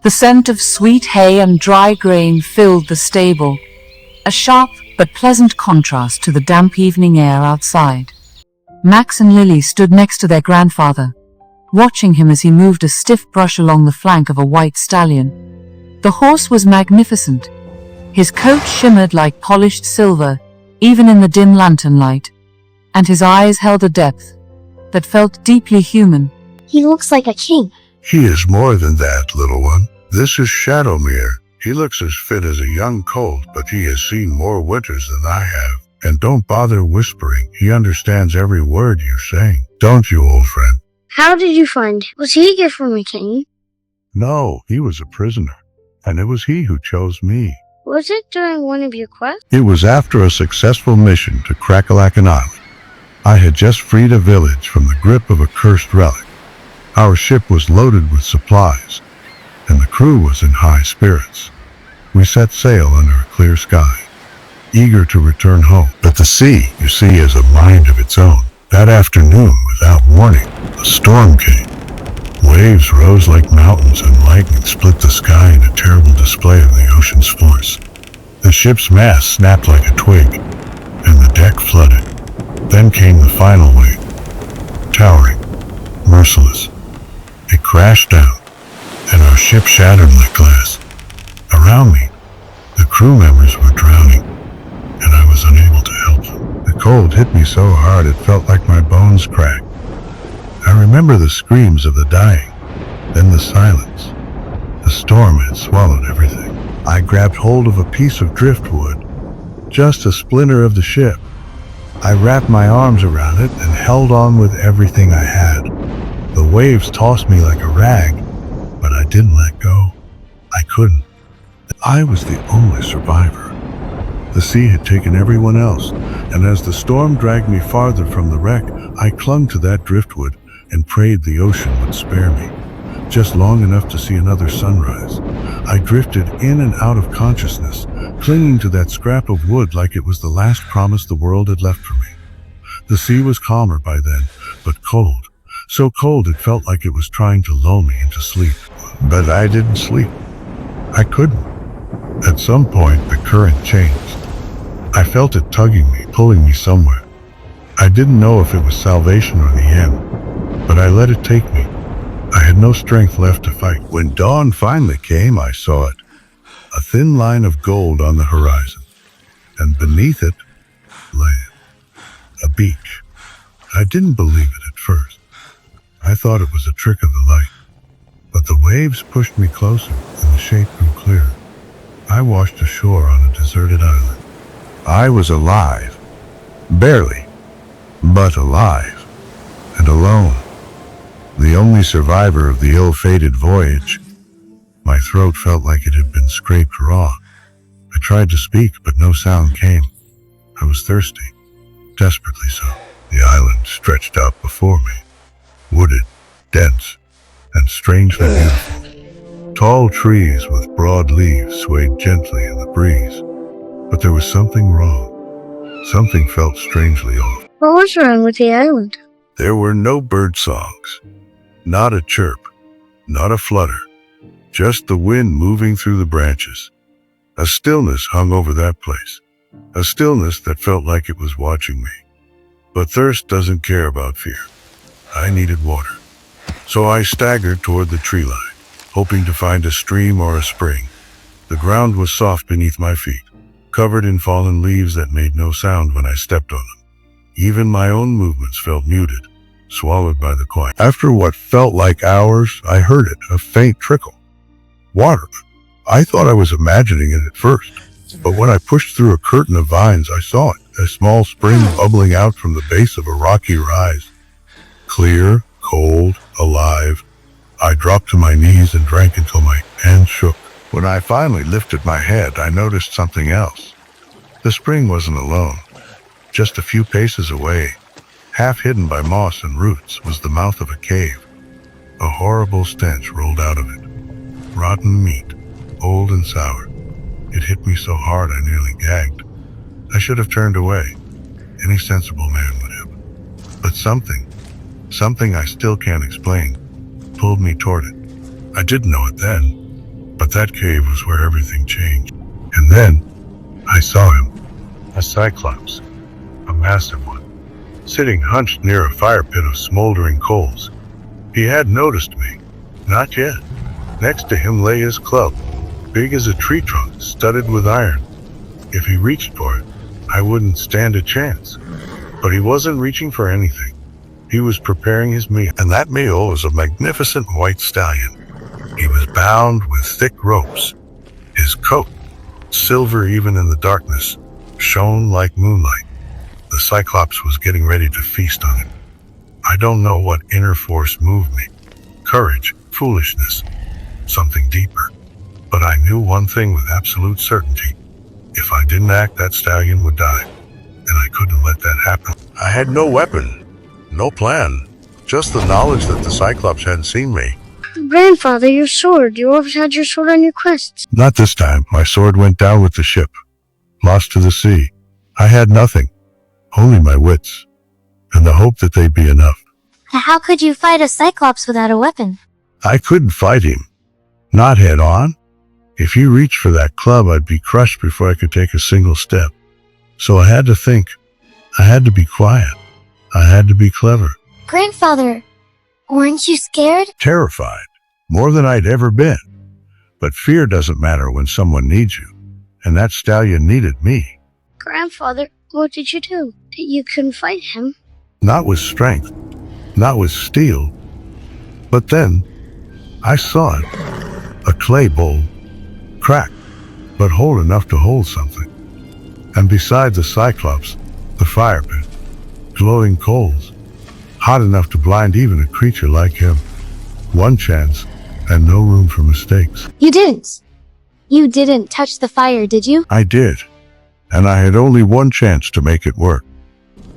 The scent of sweet hay and dry grain filled the stable, a sharp but pleasant contrast to the damp evening air outside. Max and Lily stood next to their grandfather, watching him as he moved a stiff brush along the flank of a white stallion. The horse was magnificent. His coat shimmered like polished silver, even in the dim lantern light, and his eyes held a depth that felt deeply human. He looks like a king. He is more than that, little one. This is Shadowmere. He looks as fit as a young colt, but he has seen more winters than I have. And don't bother whispering. He understands every word you're saying. Don't you, old friend? How did you find? Was he a gift from a king? No, he was a prisoner. And it was he who chose me. Was it during one of your quests? It was after a successful mission to Crackalacan Island. I had just freed a village from the grip of a cursed relic. Our ship was loaded with supplies, and the crew was in high spirits. We set sail under a clear sky, eager to return home. But the sea, you see, has a mind of its own. That afternoon, without warning, a storm came. Waves rose like mountains and lightning split the sky in a terrible display of the ocean's force. The ship's mast snapped like a twig, and the deck flooded. Then came the final wave, towering, merciless. It crashed down, and our ship shattered like glass. Around me, the crew members were drowning, and I was unable to help them. The cold hit me so hard it felt like my bones cracked. I remember the screams of the dying, then the silence. The storm had swallowed everything. I grabbed hold of a piece of driftwood, just a splinter of the ship. I wrapped my arms around it and held on with everything I had. The waves tossed me like a rag, but I didn't let go. I couldn't. I was the only survivor. The sea had taken everyone else, and as the storm dragged me farther from the wreck, I clung to that driftwood and prayed the ocean would spare me, just long enough to see another sunrise. I drifted in and out of consciousness, clinging to that scrap of wood like it was the last promise the world had left for me. The sea was calmer by then, but cold. So cold it felt like it was trying to lull me into sleep. But I didn't sleep. I couldn't. At some point, the current changed. I felt it tugging me, pulling me somewhere. I didn't know if it was salvation or the end, but I let it take me. I had no strength left to fight. When dawn finally came, I saw it. A thin line of gold on the horizon, and beneath it, land. A beach. I didn't believe it at first. I thought it was a trick of the light. But the waves pushed me closer, and the shape grew clearer. I washed ashore on a deserted island. I was alive. Barely, but alive. And alone. The only survivor of the ill-fated voyage. My throat felt like it had been scraped raw. I tried to speak, but no sound came. I was thirsty. Desperately so. The island stretched out before me. Wooded, dense, and strangely beautiful. Tall trees with broad leaves swayed gently in the breeze. But there was something wrong. Something felt strangely off. What was wrong with the island? There were no bird songs. Not a chirp. Not a flutter. Just the wind moving through the branches. A stillness hung over that place. A stillness that felt like it was watching me. But thirst doesn't care about fear. I needed water. So I staggered toward the tree line, hoping to find a stream or a spring. The ground was soft beneath my feet, covered in fallen leaves that made no sound when I stepped on them. Even my own movements felt muted, swallowed by the quiet. After what felt like hours, I heard it, a faint trickle. Water. I thought I was imagining it at first, but when I pushed through a curtain of vines, I saw it, a small spring bubbling out from the base of a rocky rise. Clear, cold, alive. I dropped to my knees and drank until my hands shook. When I finally lifted my head, I noticed something else. The spring wasn't alone. Just a few paces away, half hidden by moss and roots, was the mouth of a cave. A horrible stench rolled out of it. Rotten meat, old and sour. It hit me so hard I nearly gagged. I should have turned away. Any sensible man would have. But something I still can't explain, pulled me toward it. I didn't know it then, But that cave was where everything changed. And then, I saw him. A Cyclops. A massive one. Sitting hunched near a fire pit of smoldering coals. He had noticed me. Not yet. Next to him lay his club, big as a tree trunk, studded with iron. If he reached for it, I wouldn't stand a chance. But he wasn't reaching for anything. He was preparing his meal, and that meal was a magnificent white stallion. He was bound with thick ropes. His coat, silver even in the darkness, shone like moonlight. The Cyclops was getting ready to feast on it. I don't know what inner force moved me. Courage, foolishness, something deeper. But I knew one thing with absolute certainty. If I didn't act, that stallion would die. And I couldn't let that happen. I had no weapon, no plan, just the knowledge that the Cyclops hadn't seen me. Grandfather, your sword. You always had your sword on your quests. Not this time. My sword went down with the ship, lost to the sea. I had nothing, only my wits, and the hope that they'd be enough. How could you fight a Cyclops without a weapon? I couldn't fight him. Not head on. If he reached for that club, I'd be crushed before I could take a single step. So I had to think. I had to be quiet. I had to be clever. Grandfather, weren't you scared? Terrified. More than I'd ever been. But fear doesn't matter when someone needs you. And that stallion needed me. Grandfather, what did you do? You couldn't fight him. Not with strength. Not with steel. But then, I saw it. A clay bowl. Cracked, but whole enough to hold something. And beside the Cyclops, the fire pit. Glowing coals. Hot enough to blind even a creature like him. One chance, and no room for mistakes. You didn't. You didn't touch the fire, did you? I did. And I had only one chance to make it work.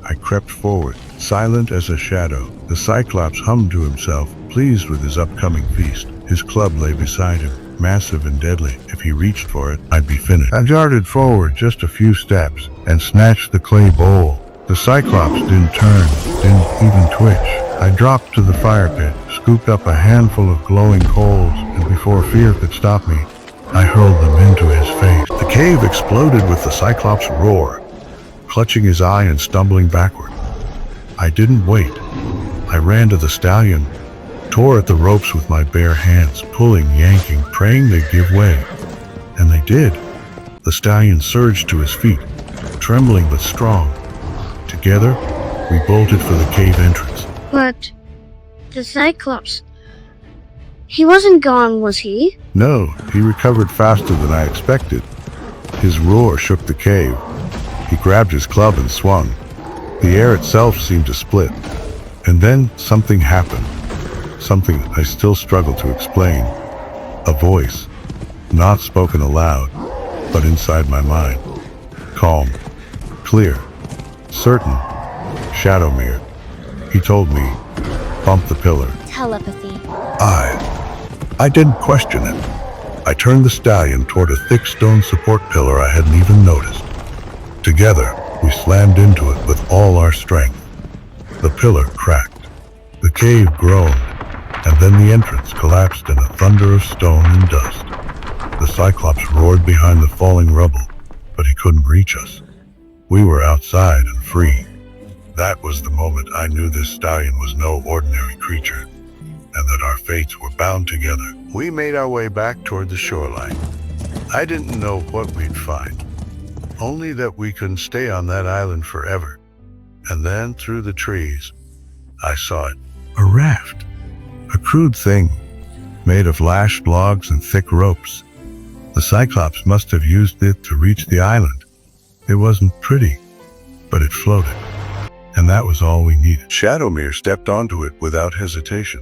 I crept forward, silent as a shadow. The Cyclops hummed to himself, pleased with his upcoming feast. His club lay beside him, massive and deadly. If he reached for it, I'd be finished. I darted forward just a few steps and snatched the clay bowl. The Cyclops didn't turn, didn't even twitch. I dropped to the fire pit, scooped up a handful of glowing coals, and before fear could stop me, I hurled them into his face. The cave exploded with the Cyclops' roar, clutching his eye and stumbling backward. I didn't wait. I ran to the stallion, tore at the ropes with my bare hands, pulling, yanking, praying they'd give way. And they did. The stallion surged to his feet, trembling but strong. Together, we bolted for the cave entrance. But the Cyclops, he wasn't gone, was he? No, he recovered faster than I expected. His roar shook the cave. He grabbed his club and swung. The air itself seemed to split. And then something happened. Something I still struggle to explain. A voice, not spoken aloud, but inside my mind. Calm, clear, certain. Shadowmere. He told me, bump the pillar. Telepathy. I didn't question it. I turned the stallion toward a thick stone support pillar I hadn't even noticed. Together, we slammed into it with all our strength. The pillar cracked. The cave groaned, and then the entrance collapsed in a thunder of stone and dust. The Cyclops roared behind the falling rubble, but he couldn't reach us. We were outside and free. That was the moment I knew this stallion was no ordinary creature, and that our fates were bound together. We made our way back toward the shoreline. I didn't know what we'd find, only that we couldn't stay on that island forever. And then, through the trees, I saw it. A raft. A crude thing, made of lashed logs and thick ropes. The Cyclops must have used it to reach the island. It wasn't pretty, but it floated. And that was all we needed. Shadowmere stepped onto it without hesitation,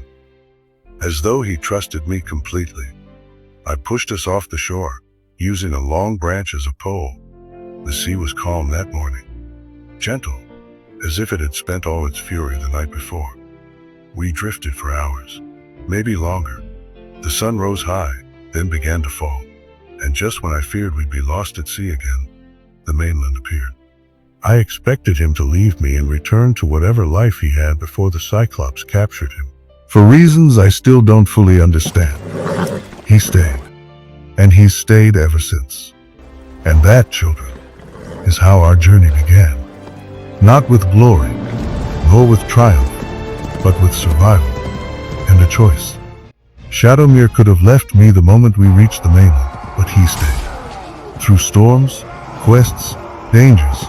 as though he trusted me completely. I pushed us off the shore, using a long branch as a pole. The sea was calm that morning, gentle, as if it had spent all its fury the night before. We drifted for hours, maybe longer. The sun rose high, then began to fall, and just when I feared we'd be lost at sea again, the mainland appeared. I expected him to leave me and return to whatever life he had before the Cyclops captured him. For reasons I still don't fully understand, he stayed. and he's stayed ever since. And that, children, is how our journey began. Not with glory, nor with triumph, but with survival and a choice. Shadowmere could have left me the moment we reached the mainland, but he stayed. Through storms, quests, dangers,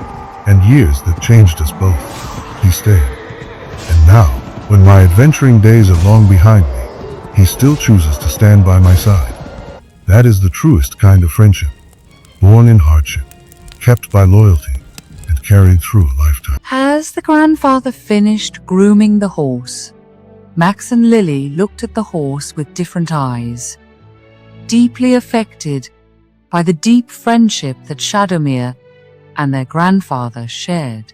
and years that changed us both, he stayed. And now, when my adventuring days are long behind me, he still chooses to stand by my side. That is the truest kind of friendship, born in hardship, kept by loyalty, and carried through a lifetime. As the grandfather finished grooming the horse, Max and Lily looked at the horse with different eyes, deeply affected by the deep friendship that Shadowmere and their grandfather shared.